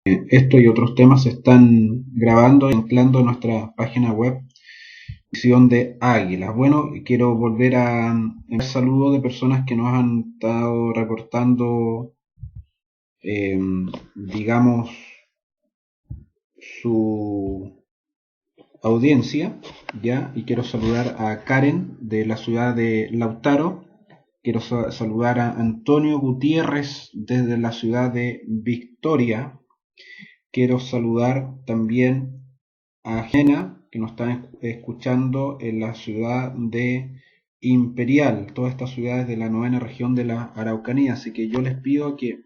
Esto y otros temas se están grabando y anclando en nuestra página web, Visión de Águilas. Bueno, quiero volver a enviar saludos de personas que nos han estado reportando, eh, digamos, su audiencia, ¿ya? Y quiero saludar a Karen de la ciudad de Lautaro. Quiero saludar a Antonio Gutiérrez desde la ciudad de Victoria. Quiero saludar también a Jena, que nos están escuchando en la ciudad de Imperial, todas estas ciudades de la novena región de la Araucanía. Así que yo les pido que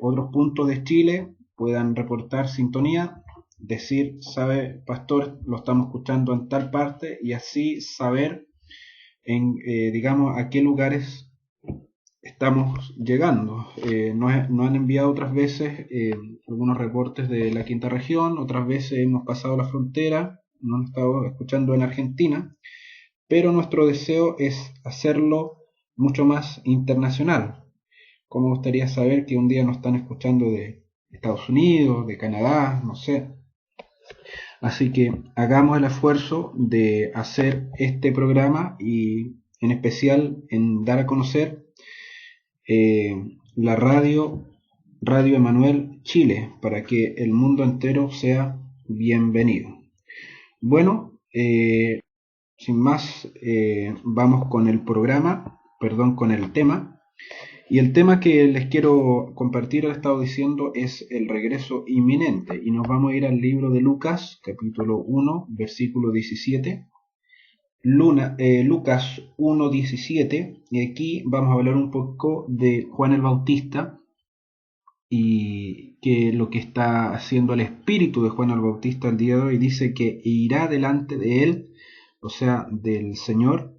otros puntos de Chile puedan reportar sintonía, decir, sabe, pastor, lo estamos escuchando en tal parte, y así saber digamos, a qué lugares estamos llegando. Nos han enviado otras veces algunos reportes de la quinta región, otras veces hemos pasado la frontera, nos han estado escuchando en Argentina, pero nuestro deseo es hacerlo mucho más internacional. Como gustaría saber que un día nos están escuchando de Estados Unidos, de Canadá, no sé. Así que hagamos el esfuerzo de hacer este programa y en especial en dar a conocer la Radio Emanuel Chile, para que el mundo entero sea bienvenido. Bueno, sin más, vamos con el programa, perdón, con el tema. Y el tema que les quiero compartir, he estado diciendo, es el regreso inminente. Y nos vamos a ir al libro de Lucas, capítulo 1, versículo 17. Lucas 1:17, y aquí vamos a hablar un poco de Juan el Bautista y que lo que está haciendo el espíritu de Juan el Bautista el día de hoy. Dice que irá delante de él, o sea, del Señor,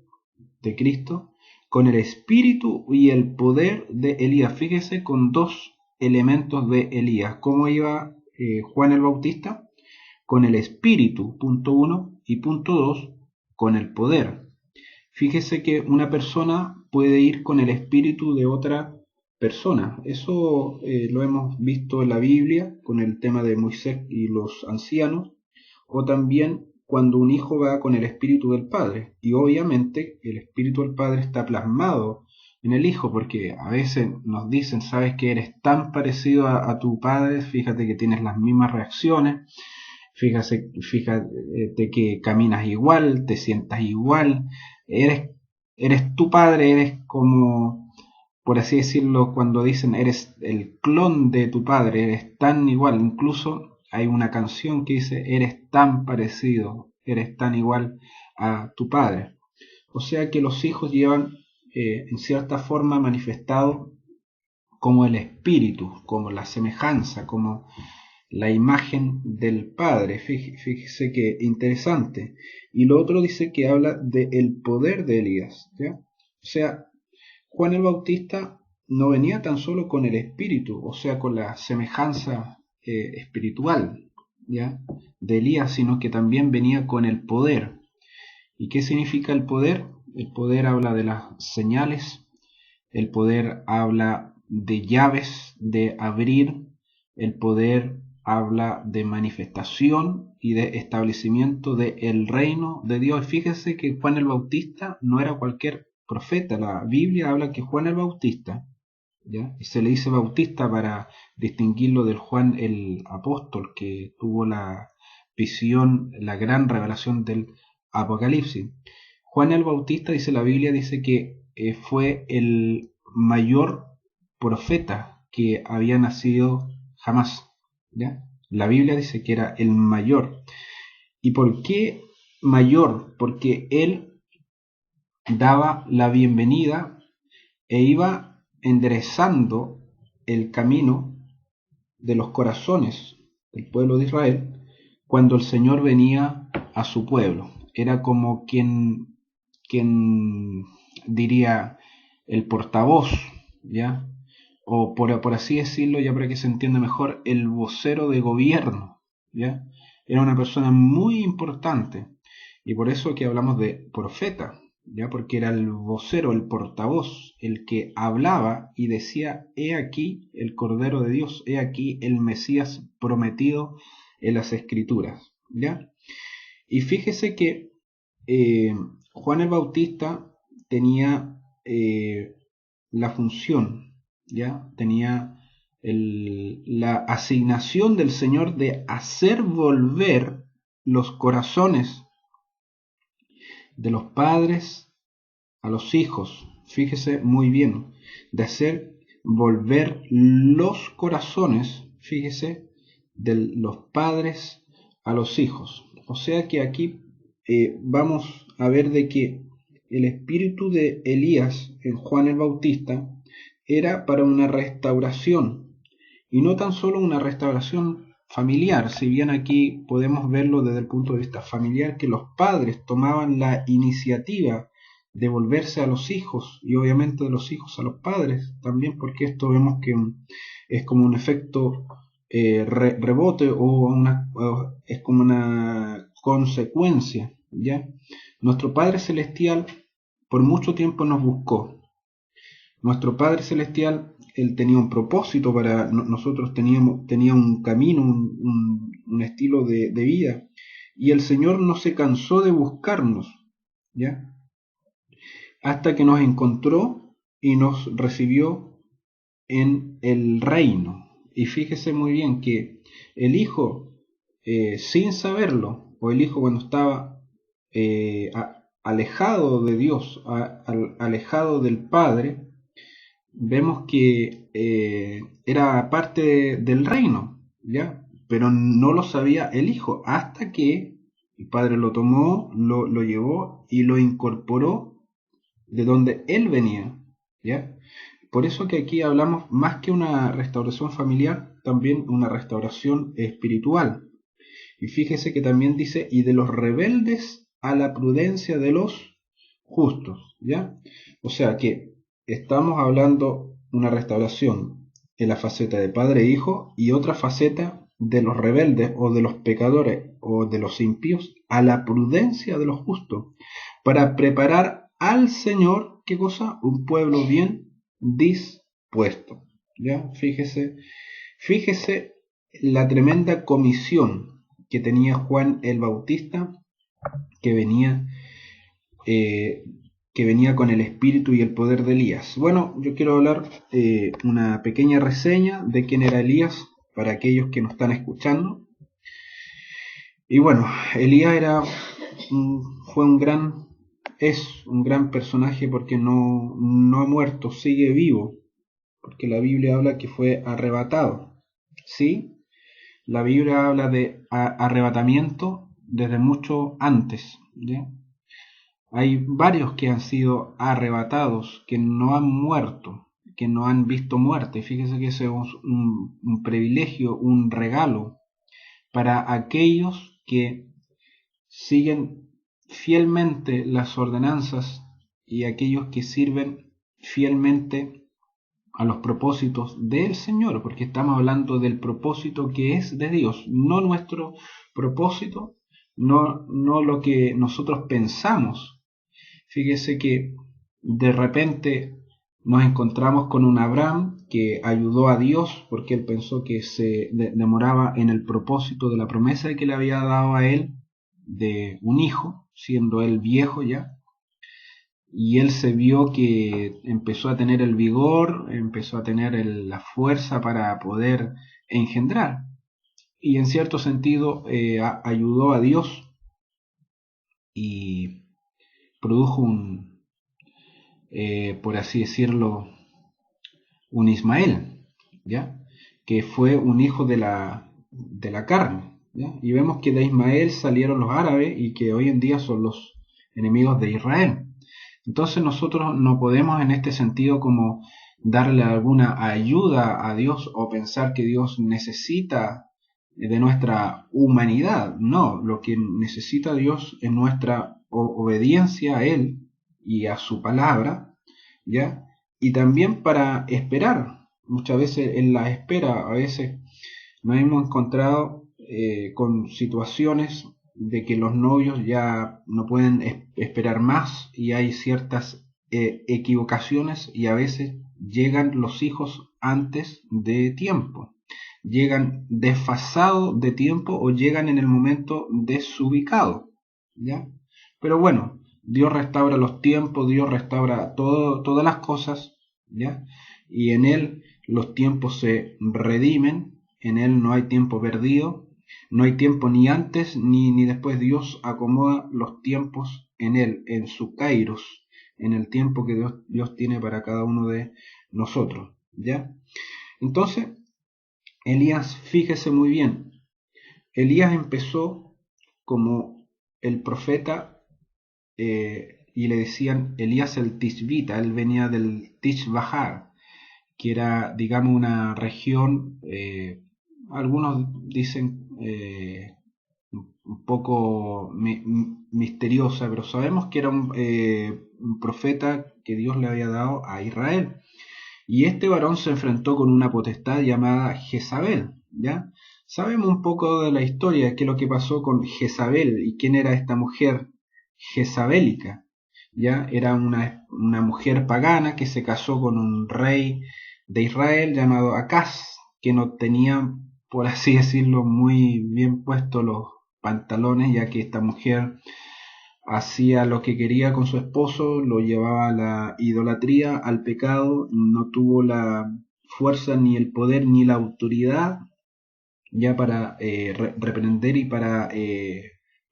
de Cristo, con el espíritu y el poder de Elías. Fíjese, con dos elementos de Elías. ¿Cómo iba Juan el Bautista? Con el espíritu, punto uno, y punto dos, con el poder. Fíjese que una persona puede ir con el espíritu de otra persona. Eso lo hemos visto en la Biblia con el tema de Moisés y los ancianos, o también cuando un hijo va con el espíritu del padre. Y obviamente el espíritu del padre está plasmado en el hijo, porque a veces nos dicen, sabes que eres tan parecido a tu padre, fíjate que tienes las mismas reacciones, fíjate que caminas igual, te sientas igual, eres, eres tu padre, eres como, por así decirlo, cuando dicen eres el clon de tu padre, eres tan igual. Incluso hay una canción que dice eres tan parecido, eres tan igual a tu padre. O sea que los hijos llevan en cierta forma manifestado como el espíritu, como la semejanza, como la imagen del Padre. Fíjese que interesante. Y lo otro dice que habla del poder de Elías, ¿ya? O sea, Juan el Bautista no venía tan solo con el espíritu, o sea, con la semejanza espiritual, ¿ya?, de Elías, sino que también venía con el poder. ¿Y qué significa el poder? El poder habla de las señales, el poder habla de llaves, de abrir, el poder habla de manifestación y de establecimiento del reino de Dios. Fíjese que Juan el Bautista no era cualquier profeta. La Biblia habla que Juan el Bautista, ¿ya?, y se le dice Bautista para distinguirlo del Juan el apóstol, que tuvo la visión, la gran revelación del Apocalipsis. Juan el Bautista, dice la Biblia, dice que fue el mayor profeta que había nacido jamás, ¿ya? La Biblia dice que era el mayor. ¿Y por qué mayor? Porque él daba la bienvenida e iba enderezando el camino de los corazones del pueblo de Israel cuando el Señor venía a su pueblo. Era como quien diría el portavoz, ¿ya? O por así decirlo, ya para que se entienda mejor, el vocero de gobierno, ¿ya? Era una persona muy importante, y por eso que hablamos de profeta, ya, porque era el vocero, el portavoz, el que hablaba y decía: he aquí el Cordero de Dios, he aquí el Mesías prometido en las Escrituras, ya. Y fíjese que Juan el Bautista tenía la función, ya, tenía la asignación del Señor de hacer volver los corazones de los padres a los hijos. Fíjese muy bien, de hacer volver los corazones, fíjese, de los padres a los hijos. O sea que aquí vamos a ver de que el espíritu de Elías en Juan el Bautista era para una restauración, y no tan solo una restauración familiar, si bien aquí podemos verlo desde el punto de vista familiar, que los padres tomaban la iniciativa de volverse a los hijos, y obviamente de los hijos a los padres también, porque esto vemos que es como un efecto rebote, o es como una consecuencia, ¿ya? Nuestro Padre Celestial por mucho tiempo nos buscó. Nuestro Padre Celestial, Él tenía un propósito para nosotros, tenía un camino, un estilo de vida, y el Señor no se cansó de buscarnos, ¿ya? Hasta que nos encontró y nos recibió en el reino. Y fíjese muy bien que el Hijo, sin saberlo, o el Hijo cuando estaba alejado de Dios, alejado del Padre, vemos que era parte del reino, ¿ya? Pero no lo sabía el Hijo, hasta que el Padre lo tomó, lo llevó y lo incorporó de donde Él venía, ¿ya? Por eso que aquí hablamos más que una restauración familiar, también una restauración espiritual. Y fíjese que también dice: y de los rebeldes a la prudencia de los justos, ¿ya? O sea que estamos hablando una restauración en la faceta de padre e hijo, y otra faceta de los rebeldes o de los pecadores o de los impíos a la prudencia de los justos, para preparar al Señor, ¿qué cosa? Un pueblo bien dispuesto, ¿ya? Fíjese la tremenda comisión que tenía Juan el Bautista, que venía con el espíritu y el poder de Elías. Bueno, yo quiero hablar una pequeña reseña de quién era Elías para aquellos que nos están escuchando. Y bueno, Elías es un gran personaje, porque no ha muerto, sigue vivo, porque la Biblia habla que fue arrebatado. ¿Sí? La Biblia habla de arrebatamiento desde mucho antes, ¿ya? Hay varios que han sido arrebatados, que no han muerto, que no han visto muerte. Fíjese que ese es un privilegio, un regalo para aquellos que siguen fielmente las ordenanzas, y aquellos que sirven fielmente a los propósitos del Señor, porque estamos hablando del propósito que es de Dios, no nuestro propósito, no lo que nosotros pensamos. Fíjese que de repente nos encontramos con un Abraham que ayudó a Dios porque él pensó que se demoraba en el propósito de la promesa que le había dado a él de un hijo, siendo él viejo ya. Y él se vio que empezó a tener el vigor, empezó a tener la fuerza para poder engendrar. Y en cierto sentido ayudó a Dios y produjo por así decirlo, un Ismael, ¿ya? Que fue un hijo de la carne, ¿ya? Y vemos que de Ismael salieron los árabes, y que hoy en día son los enemigos de Israel. Entonces nosotros no podemos en este sentido como darle alguna ayuda a Dios, o pensar que Dios necesita de nuestra humanidad. No, lo que necesita Dios es nuestra obediencia a Él y a su palabra, ¿ya? Y también para esperar. Muchas veces en la espera, a veces nos hemos encontrado con situaciones de que los novios ya no pueden esperar más y hay ciertas equivocaciones y a veces llegan los hijos antes de tiempo, llegan desfasados de tiempo o llegan en el momento desubicado, ¿ya? Pero bueno, Dios restaura los tiempos, Dios restaura todas las cosas, ¿ya? Y en Él los tiempos se redimen, en Él no hay tiempo perdido, no hay tiempo ni antes ni después. Dios acomoda los tiempos en Él, en su kairos, en el tiempo que Dios tiene para cada uno de nosotros, ¿ya? Entonces, Elías, fíjese muy bien, Elías empezó como el profeta y le decían Elías el Tishbita, él venía del Tishbahar, que era, digamos, una región, algunos dicen un poco misteriosa, pero sabemos que era un profeta que Dios le había dado a Israel. Y este varón se enfrentó con una potestad llamada Jezabel, ¿ya? Sabemos un poco de la historia, qué es lo que pasó con Jezabel y quién era esta mujer jezabélica, ¿ya? Era una mujer pagana que se casó con un rey de Israel llamado Acaz, que no tenía, por así decirlo, muy bien puestos los pantalones, ya que esta mujer hacía lo que quería con su esposo, lo llevaba a la idolatría, al pecado, no tuvo la fuerza ni el poder ni la autoridad ya para reprender y para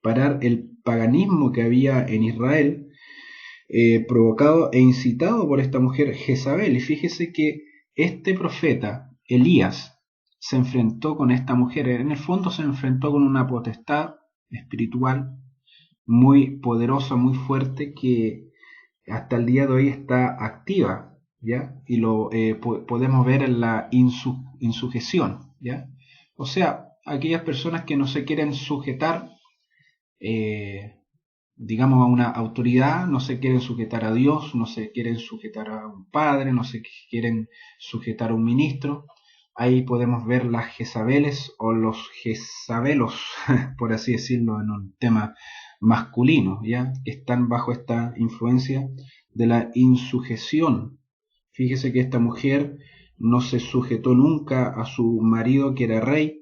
parar el paganismo que había en Israel, provocado e incitado por esta mujer Jezabel. Y fíjese que este profeta, Elías, se enfrentó con esta mujer, en el fondo se enfrentó con una potestad espiritual muy poderosa, muy fuerte, que hasta el día de hoy está activa, ¿ya? Y lo podemos ver en la insujeción, ¿ya? O sea, aquellas personas que no se quieren sujetar, eh, digamos, a una autoridad, no se quieren sujetar a Dios, no se quieren sujetar a un padre, no se quieren sujetar a un ministro. Ahí podemos ver las Jezabeles o los Jezabelos, por así decirlo, en un tema masculino, ¿ya? Que están bajo esta influencia de la insujeción. Fíjese que esta mujer no se sujetó nunca a su marido que era rey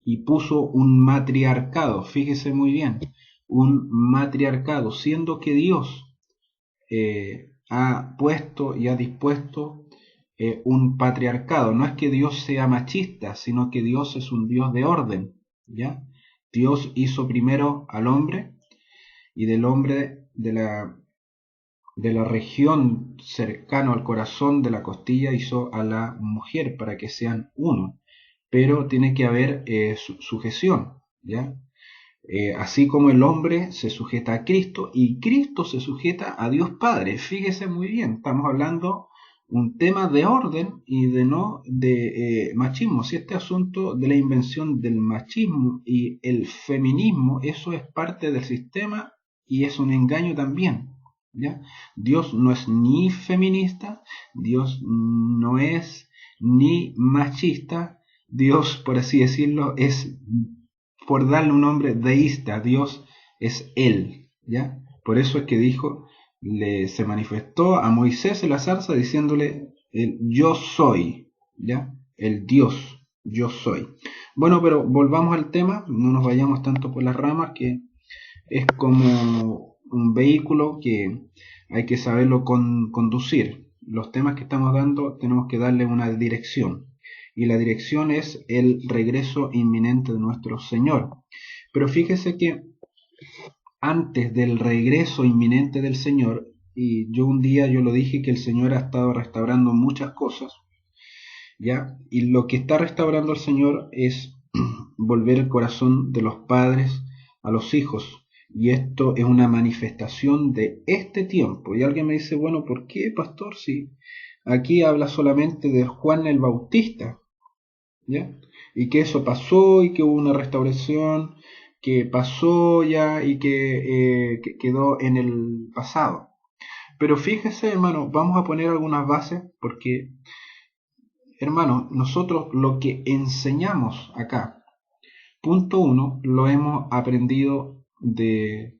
y puso un matriarcado, fíjese muy bien, un matriarcado, siendo que Dios ha puesto y ha dispuesto un patriarcado. No es que Dios sea machista, sino que Dios es un Dios de orden, ¿ya? Dios hizo primero al hombre y del hombre de la región cercano al corazón de la costilla hizo a la mujer para que sean uno. Pero tiene que haber sujeción, ¿ya? Así como el hombre se sujeta a Cristo y Cristo se sujeta a Dios Padre. Fíjese muy bien, estamos hablando un tema de orden y de no de machismo. Si este asunto de la invención del machismo y el feminismo, eso es parte del sistema y es un engaño también, ¿ya? Dios no es ni feminista, Dios no es ni machista, Dios, por así decirlo, es, por darle un nombre, deísta. Dios es Él, ¿ya? Por eso es que dijo, se manifestó a Moisés en la zarza diciéndole, el yo soy, ¿ya? El Dios, yo soy. Bueno, pero volvamos al tema, no nos vayamos tanto por las ramas, que es como un vehículo que hay que saberlo conducir. Los temas que estamos dando tenemos que darle una dirección y la dirección es el regreso inminente de nuestro Señor. Pero fíjese que antes del regreso inminente del Señor, y yo un día yo lo dije que el Señor ha estado restaurando muchas cosas, ¿ya? Y lo que está restaurando el Señor es volver el corazón de los padres a los hijos. Y esto es una manifestación de este tiempo. Y alguien me dice, bueno, ¿por qué, pastor? Si aquí habla solamente de Juan el Bautista, ¿ya? Y que eso pasó y que hubo una restauración que pasó ya y que quedó en el pasado. Pero fíjese, hermano, vamos a poner algunas bases porque, hermano, nosotros lo que enseñamos acá, punto uno, lo hemos aprendido de,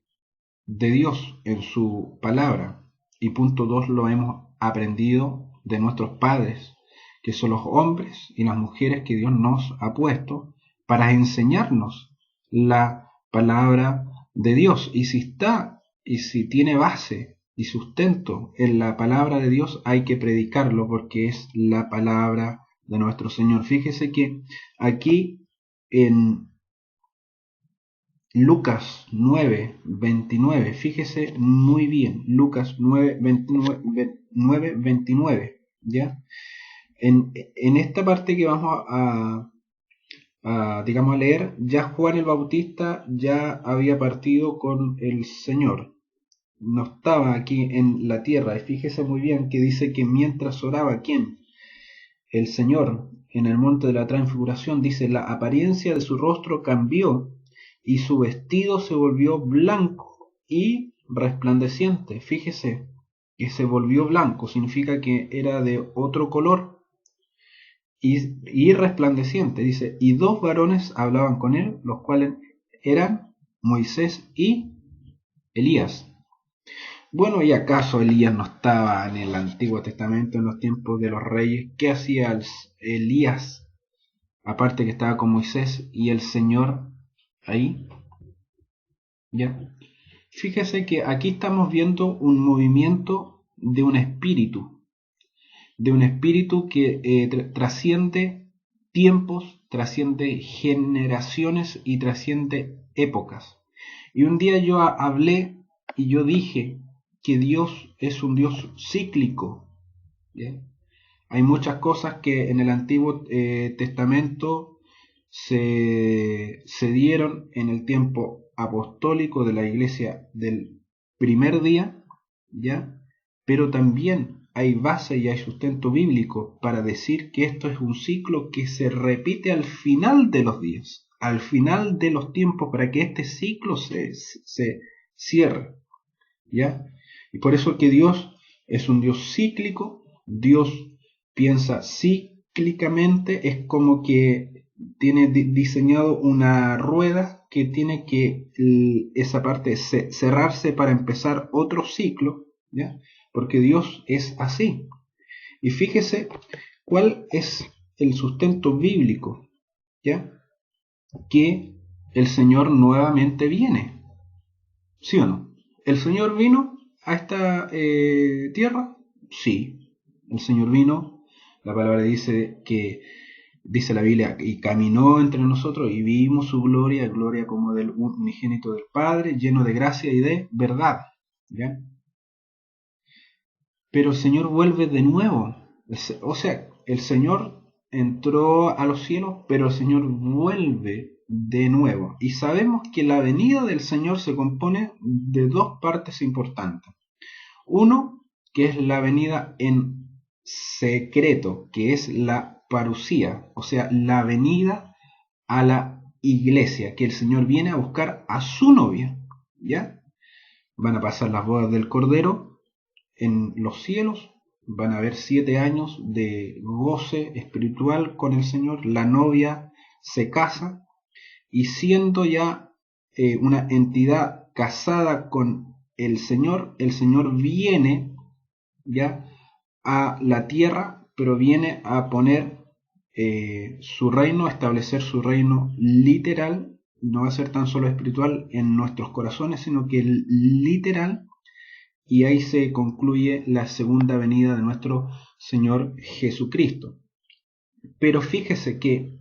de Dios en su palabra. Y punto 2, lo hemos aprendido de nuestros padres, que son los hombres y las mujeres que Dios nos ha puesto para enseñarnos la palabra de Dios. Y si tiene base y sustento en la palabra de Dios, hay que predicarlo porque es la palabra de nuestro Señor. Fíjese que aquí en Lucas 9:29, fíjese muy bien, Lucas 9:29, ¿ya? En esta parte que vamos digamos, a leer, ya Juan el Bautista ya había partido con el Señor, no estaba aquí en la tierra, y fíjese muy bien que dice que mientras oraba, ¿quién? El Señor, en el monte de la transfiguración, dice, la apariencia de su rostro cambió, y su vestido se volvió blanco y resplandeciente. Fíjese que se volvió blanco, significa que era de otro color y resplandeciente. Dice, y dos varones hablaban con él, los cuales eran Moisés y Elías. Bueno, ¿y acaso Elías no estaba en el Antiguo Testamento en los tiempos de los reyes? ¿Qué hacía Elías? Aparte que estaba con Moisés y el Señor ahí, ¿ya? Fíjese que aquí estamos viendo un movimiento de un espíritu que trasciende tiempos, trasciende generaciones y trasciende épocas. Y un día yo hablé y yo dije que Dios es un Dios cíclico, ¿ya? Hay muchas cosas que en el Antiguo Testamento se dieron en el tiempo apostólico de la iglesia del primer día, ¿ya? Pero también hay base y hay sustento bíblico para decir que esto es un ciclo que se repite al final de los días, al final de los tiempos, para que este ciclo se cierre, ¿ya? Y por eso que Dios es un Dios cíclico, Dios piensa cíclicamente, es como que tiene diseñado una rueda que tiene que esa parte cerrarse para empezar otro ciclo, ¿ya? Porque Dios es así. Y fíjese cuál es el sustento bíblico, ¿ya? Que el Señor nuevamente viene, ¿sí o no? ¿El Señor vino a esta tierra? Sí, el Señor vino. La palabra dice la Biblia, y caminó entre nosotros y vimos su gloria, gloria como del unigénito del Padre, lleno de gracia y de verdad, ¿ya? Pero el Señor vuelve de nuevo. O sea, el Señor entró a los cielos, pero el Señor vuelve de nuevo. Y sabemos que la venida del Señor se compone de dos partes importantes. Uno, que es la venida en secreto, que es la parusía, o sea, la venida a la iglesia, que el Señor viene a buscar a su novia, ¿ya? Van a pasar las bodas del Cordero en los cielos, van a haber 7 años de goce espiritual con el Señor, la novia se casa, y siendo ya una entidad casada con el Señor viene ya a la tierra, pero viene a poner su reino, a establecer su reino literal, no va a ser tan solo espiritual en nuestros corazones, sino que literal, y ahí se concluye la segunda venida de nuestro Señor Jesucristo. Pero fíjese que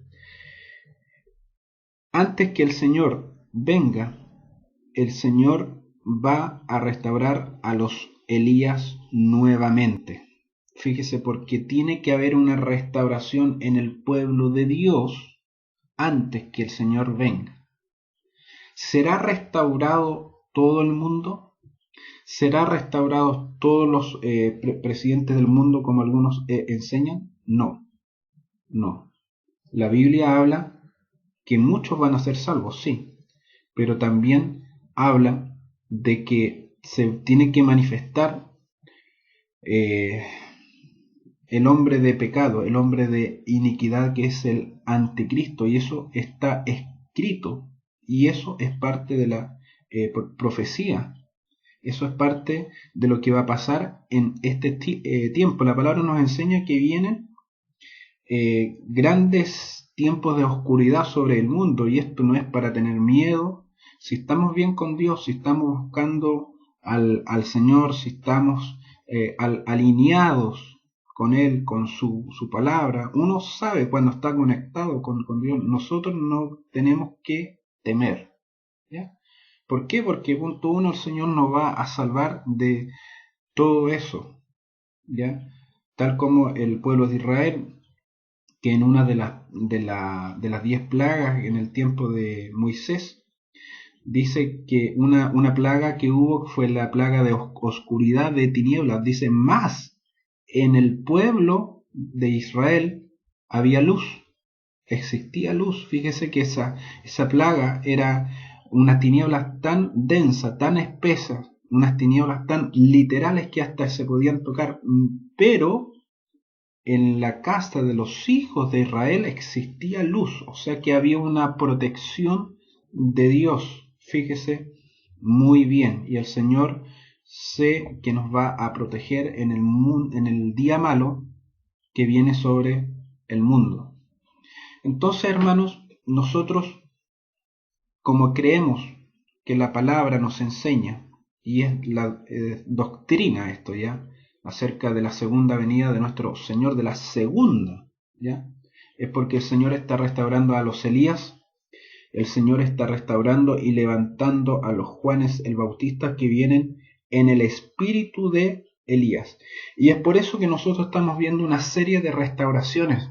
antes que el Señor venga, el Señor va a restaurar a los Elías nuevamente. Fíjese, porque tiene que haber una restauración en el pueblo de Dios antes que el Señor venga. ¿Será restaurado todo el mundo? ¿Será restaurados todos los presidentes del mundo como algunos enseñan? No, no. La Biblia habla que muchos van a ser salvos, sí, pero también habla de que se tiene que manifestar el hombre de pecado, el hombre de iniquidad, que es el anticristo, y eso está escrito, y eso es parte de la profecía. Eso es parte de lo que va a pasar en este tiempo. La palabra nos enseña que vienen grandes tiempos de oscuridad sobre el mundo, y esto no es para tener miedo. Si estamos bien con Dios, si estamos buscando al Señor, si estamos alineados con Él, con su palabra, uno sabe cuando está conectado con Dios. Nosotros no tenemos que temer, ¿ya? ¿Por qué? Porque punto uno, el Señor nos va a salvar de todo eso, ¿ya? Tal como el pueblo de Israel, que en una de las 10 plagas en el tiempo de Moisés, dice que una plaga que hubo fue la plaga de oscuridad, de tinieblas. Dice, más en el pueblo de Israel había luz, existía luz. Fíjese que esa plaga era unas tinieblas tan densas, tan espesas, unas tinieblas tan literales que hasta se podían tocar, pero en la casa de los hijos de Israel existía luz, o sea que había una protección de Dios. Fíjese muy bien, y el Señor sé que nos va a proteger en el día malo que viene sobre el mundo. Entonces, hermanos, nosotros, como creemos que la palabra nos enseña, y es la doctrina esto ya, acerca de la segunda venida de nuestro Señor, de la segunda, ¿ya? Es porque el Señor está restaurando a los Elías, el Señor está restaurando y levantando a los Juanes el Bautista que vienen en el espíritu de Elías. Y es por eso que nosotros estamos viendo una serie de restauraciones.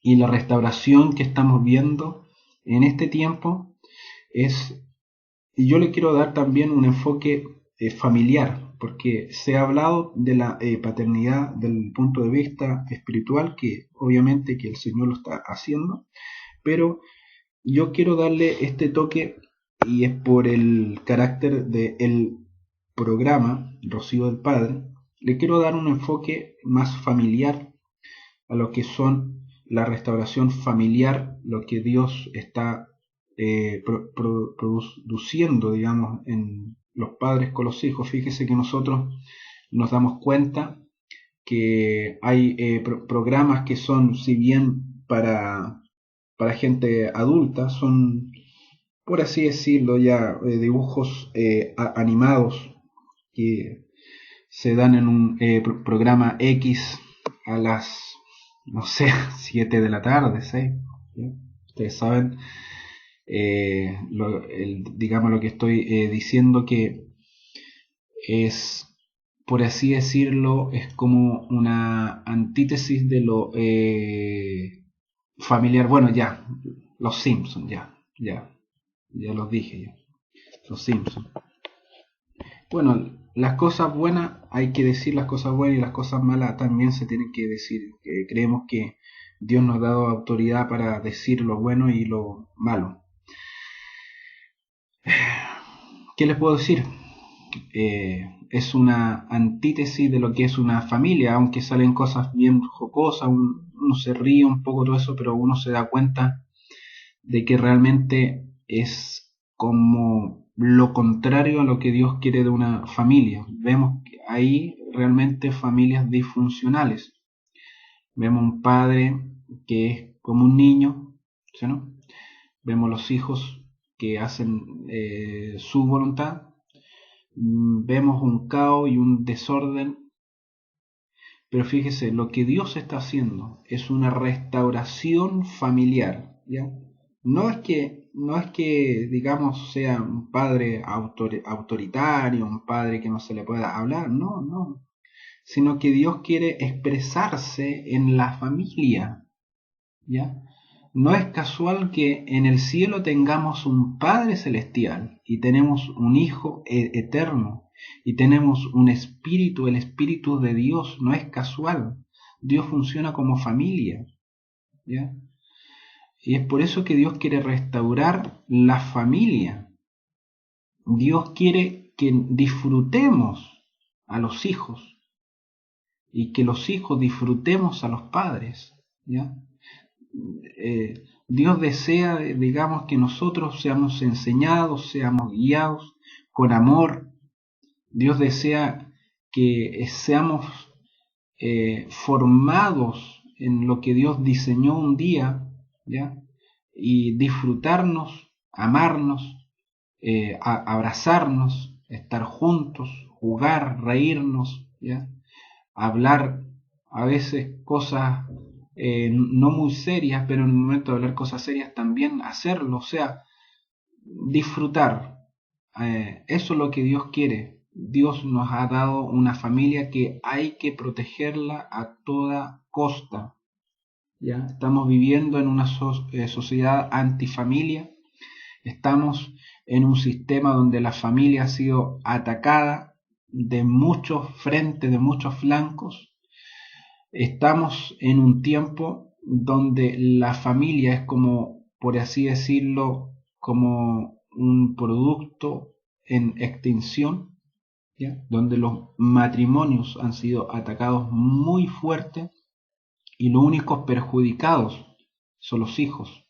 Y la restauración que estamos viendo en este tiempo es, y yo le quiero dar también un enfoque familiar, porque se ha hablado de la paternidad del punto de vista espiritual, que obviamente que el Señor lo está haciendo, pero yo quiero darle este toque, y es por el carácter del programa Rocío del Padre, le quiero dar un enfoque más familiar a lo que son la restauración familiar, lo que Dios está produciendo, digamos, en los padres con los hijos. Fíjese que nosotros nos damos cuenta que hay programas que son, si bien para gente adulta, son, por así decirlo, ya dibujos animados que se dan en un programa X a las, no sé, 7 de la tarde, 6. ¿Sí? Ustedes saben, digamos lo que estoy diciendo, que es, por así decirlo, es como una antítesis de lo familiar. Bueno, ya, los Simpsons, ya los dije, ya, los Simpsons. Bueno, las cosas buenas hay que decir las cosas buenas, y las cosas malas también se tienen que decir. Creemos que Dios nos ha dado autoridad para decir lo bueno y lo malo. ¿Qué les puedo decir? Es una antítesis de lo que es una familia, aunque salen cosas bien jocosas, uno se ríe un poco todo eso, pero uno se da cuenta de que realmente es como lo contrario a lo que Dios quiere de una familia. Vemos que hay realmente familias disfuncionales. Vemos un padre que es como un niño, ¿sí, no? Vemos los hijos que hacen su voluntad. Vemos un caos y un desorden. Pero fíjese, lo que Dios está haciendo es una restauración familiar, ¿ya? No es que digamos sea un padre autoritario, un padre que no se le pueda hablar, no, sino que Dios quiere expresarse en la familia, ¿ya? No es casual que en el cielo tengamos un Padre celestial y tenemos un Hijo eterno y tenemos un Espíritu, el Espíritu de Dios. No es casual. Dios funciona como familia, ¿ya? Y es por eso que Dios quiere restaurar la familia. Dios quiere que disfrutemos a los hijos y que los hijos disfrutemos a los padres, ¿ya? Dios desea, digamos, que nosotros seamos enseñados, seamos guiados con amor. Dios desea que seamos formados en lo que Dios diseñó un día, ¿ya? Y disfrutarnos, amarnos, abrazarnos, estar juntos, jugar, reírnos, ¿ya? Hablar a veces cosas no muy serias, pero en el momento de hablar cosas serias también hacerlo, o sea, disfrutar. Eso es lo que Dios quiere. Dios nos ha dado una familia que hay que protegerla a toda costa. ¿Ya? Estamos viviendo en una sociedad antifamilia. Estamos en un sistema donde la familia ha sido atacada de muchos frentes, de muchos flancos. Estamos en un tiempo donde la familia es como, por así decirlo, como un producto en extinción, ¿ya? Donde los matrimonios han sido atacados muy fuerte y los únicos perjudicados son los hijos.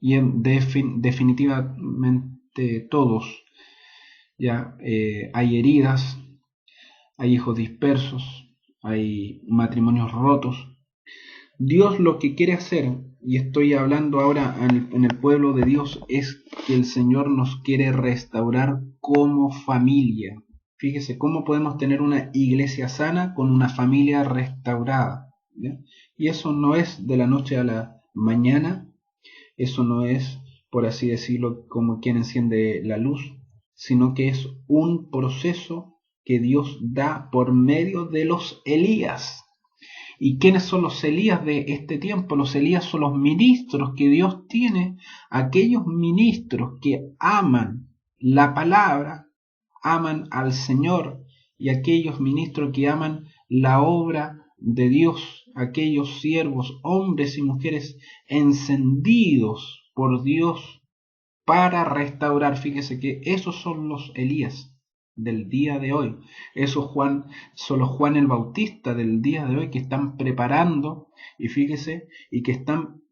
Y definitivamente todos, ya hay heridas, hay hijos dispersos, hay matrimonios rotos. Dios lo que quiere hacer, y estoy hablando ahora en el pueblo de Dios, es que el Señor nos quiere restaurar como familia. Fíjese cómo podemos tener una iglesia sana con una familia restaurada, ¿ya? Y eso no es de la noche a la mañana, eso no es, por así decirlo, como quien enciende la luz, sino que es un proceso que Dios da por medio de los Elías. ¿Y quiénes son los Elías de este tiempo? Los Elías son los ministros que Dios tiene, aquellos ministros que aman la palabra, aman al Señor, y aquellos ministros que aman la obra de Dios, aquellos siervos, hombres y mujeres encendidos por Dios para restaurar. Fíjese que esos son los Elías del día de hoy. Esos son los Juan el Bautista del día de hoy que están preparando, y fíjese, y que están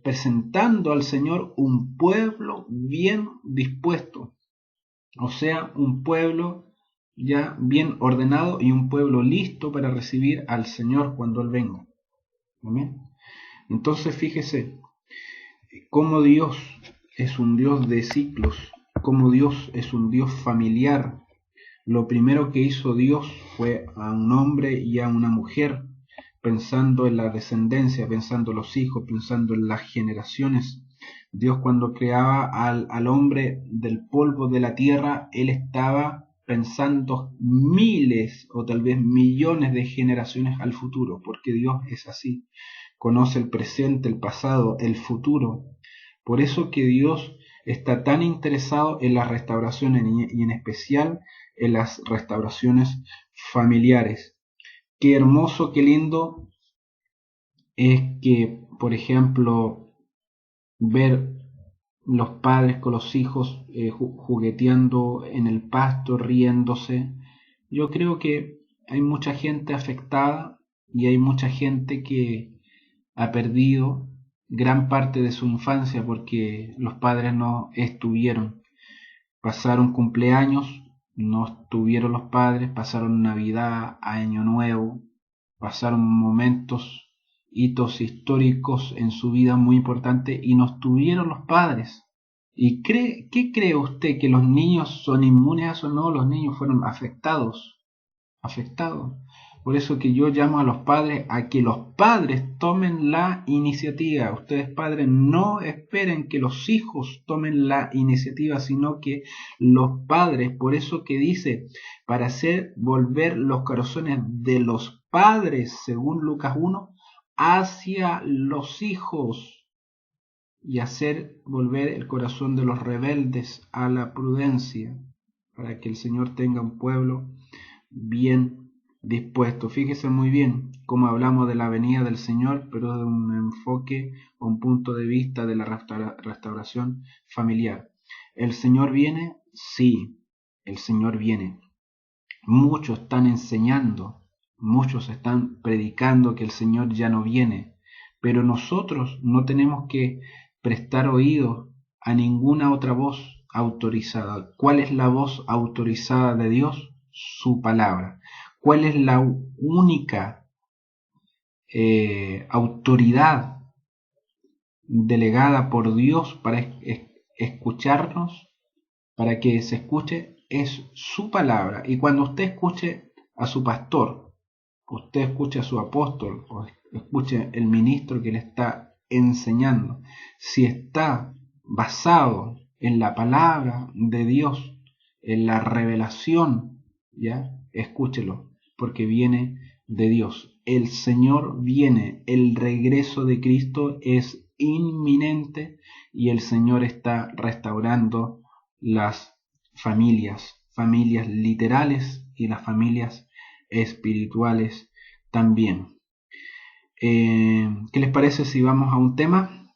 presentando al Señor un pueblo bien dispuesto. O sea, un pueblo ya bien ordenado y un pueblo listo para recibir al Señor cuando Él venga. ¿Amén? Entonces fíjese cómo Dios es un Dios de ciclos, cómo Dios es un Dios familiar. Lo primero que hizo Dios fue a un hombre y a una mujer, pensando en la descendencia, pensando en los hijos, pensando en las generaciones. Dios cuando creaba al hombre del polvo de la tierra, Él estaba pensando miles o tal vez millones de generaciones al futuro, porque Dios es así, conoce el presente, el pasado, el futuro. Por eso que Dios está tan interesado en las restauraciones y en especial en las restauraciones familiares. Qué hermoso, qué lindo es que, por ejemplo, ver los padres con los hijos jugueteando en el pasto, riéndose. Yo creo que hay mucha gente afectada y hay mucha gente que ha perdido gran parte de su infancia porque los padres no estuvieron. Pasaron cumpleaños, no estuvieron los padres, pasaron Navidad, Año Nuevo, pasaron momentos, hitos históricos en su vida muy importantes y no estuvieron los padres. ¿Y qué cree usted? ¿Que los niños son inmunes a eso? No, los niños fueron afectados. Por eso que yo llamo a los padres a que los padres tomen la iniciativa. Ustedes padres no esperen que los hijos tomen la iniciativa, sino que los padres, por eso que dice, para hacer volver los corazones de los padres, según Lucas 1, hacia los hijos y hacer volver el corazón de los rebeldes a la prudencia, para que el Señor tenga un pueblo bien dispuesto. Fíjese muy bien cómo hablamos de la venida del Señor, pero de un enfoque o un punto de vista de la restauración familiar. ¿El Señor viene? Sí, el Señor viene. Muchos están enseñando, muchos están predicando que el Señor ya no viene, pero nosotros no tenemos que prestar oído a ninguna otra voz autorizada. ¿Cuál es la voz autorizada de Dios? Su palabra. ¿Cuál es la única autoridad delegada por Dios para escucharnos, para que se escuche? Es su palabra. Y cuando usted escuche a su pastor, usted escuche a su apóstol, o escuche el ministro que le está enseñando, si está basado en la palabra de Dios, en la revelación, ya, escúchelo, porque viene de Dios. El Señor viene, el regreso de Cristo es inminente y el Señor está restaurando las familias literales y las familias espirituales también. ¿Qué les parece si vamos a un tema?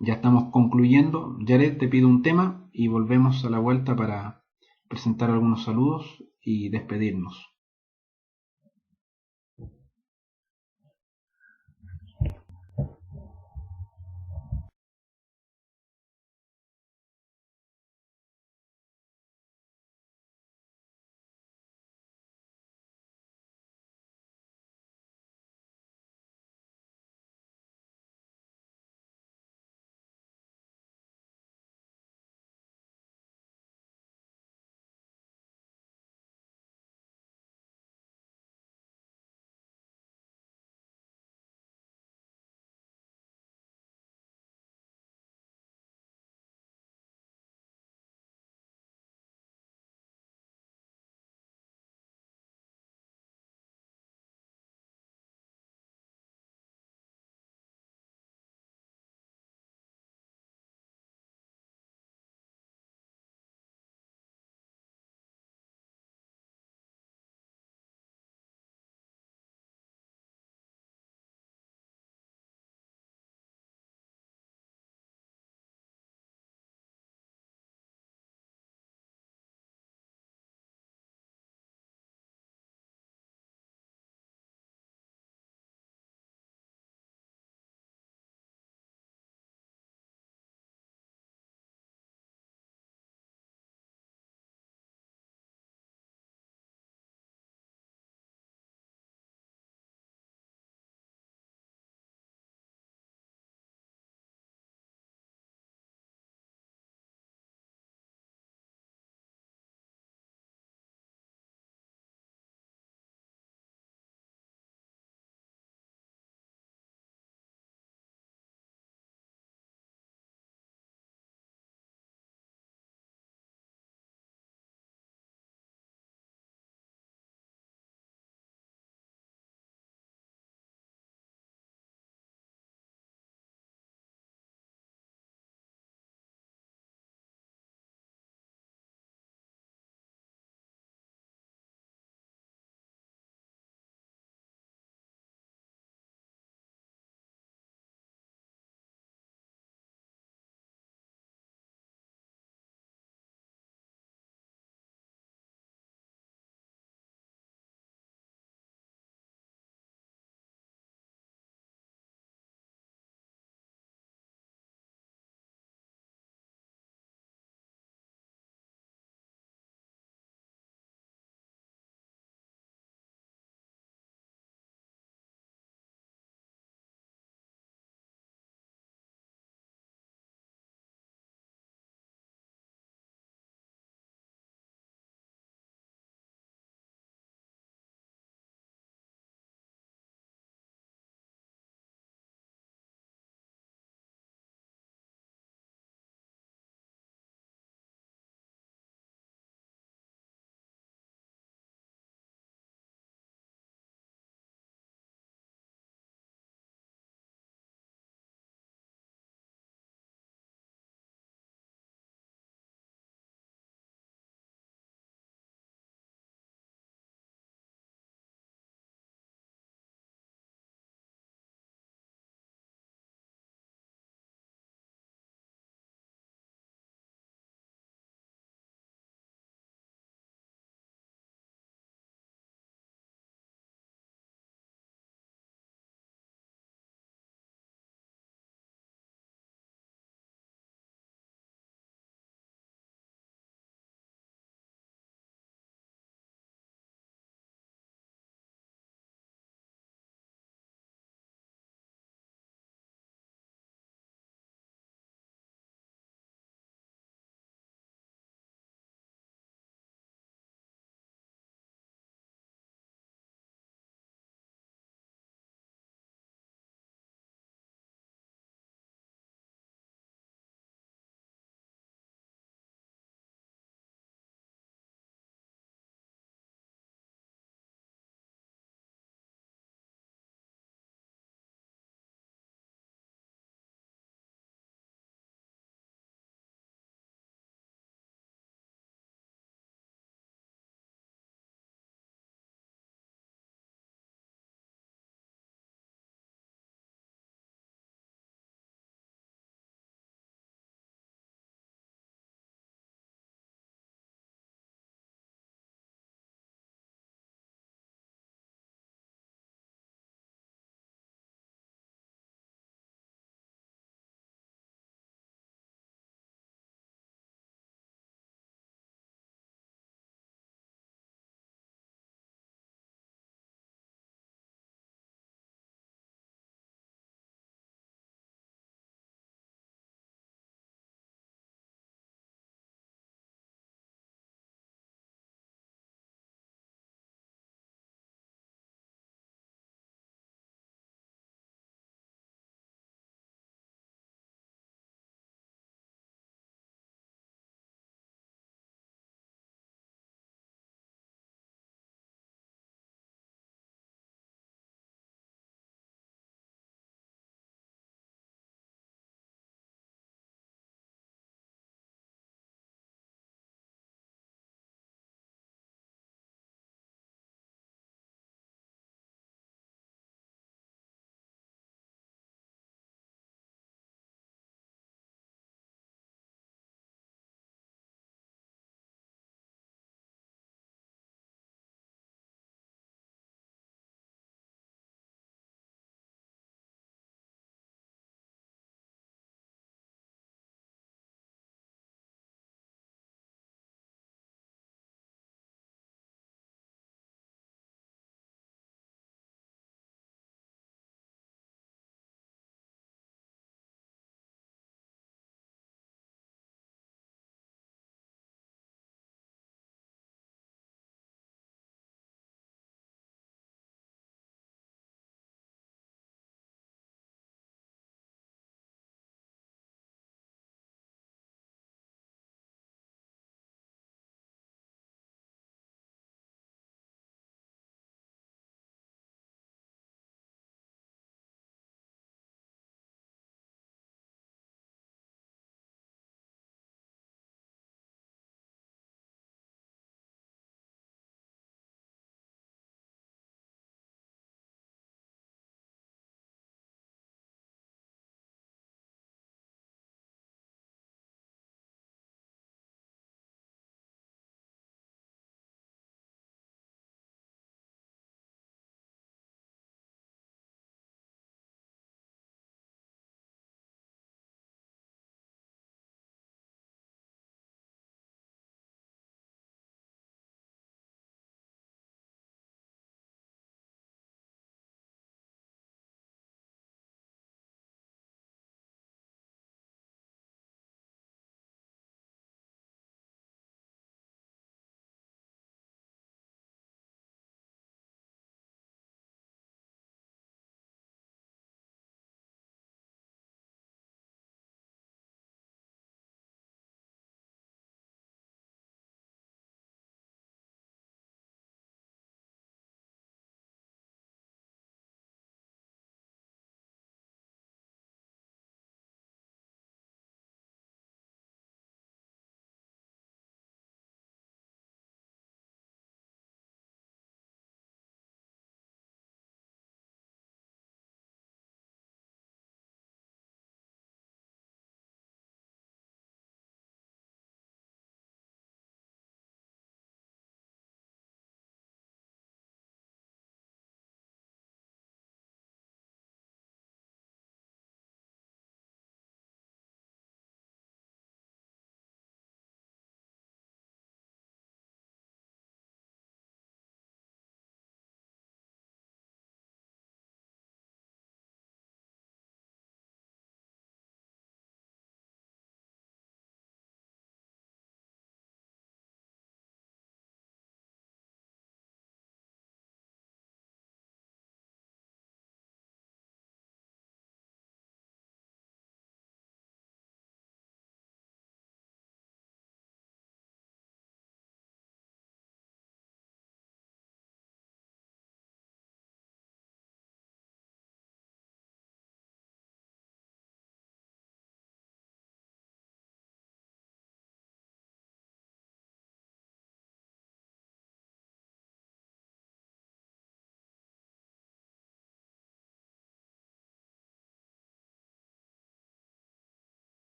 Ya estamos concluyendo. Jared, te pido un tema y volvemos a la vuelta para presentar algunos saludos y despedirnos.